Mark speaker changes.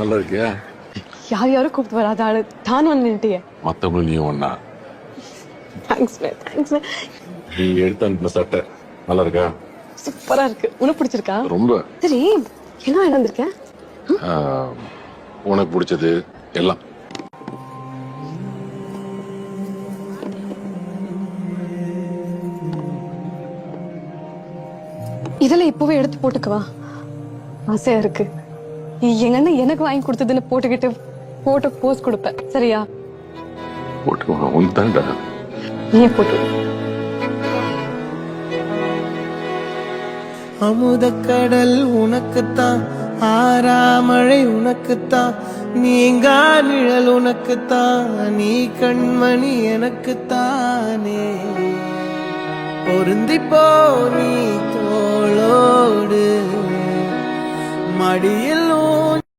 Speaker 1: நல்லா இருக்கியா?
Speaker 2: யார் யாரும் கூப்பிட்டு வராத ஆளு தான் வந்து நின்ட்டியே.
Speaker 1: மத்தவங்களும் நீ ஒன்னா?
Speaker 2: தேங்க்ஸ்
Speaker 1: நீ எடுத்து அனுப்பின சட்டை நல்லா இருக்கா?
Speaker 2: சூப்பரா இருக்கு. உனக்கு பிடிச்சிருக்கா?
Speaker 1: ரொம்ப.
Speaker 2: சரி, என்ன வாங்கிட்டு வந்திருக்க?
Speaker 1: உனக்கு பிடிச்சது எல்லாம்.
Speaker 2: இதெல்லாம் இப்பவே எடுத்து போட்டுக்கவா? ஆசையா இருக்கு. எங்க அண்ணன் எனக்கு வாங்கி கொடுத்ததுன்னு போட்டுக்கிட்டு போட்டோ போஸ்ட் கொடுப்பேன். சரியா?
Speaker 1: போட்டுக்கோ, உனக்கு தான்டா.
Speaker 2: நீ போட்டு.
Speaker 3: அமுதக்கடல் உனக்குத்தான், ஆறாமழை உனக்குத்தான், நீங்கா நிழல் உனக்குத்தான், நீ கண்மணி எனக்குத்தானே. பொருந்திப்போ நீ தோளோடு, மடியில்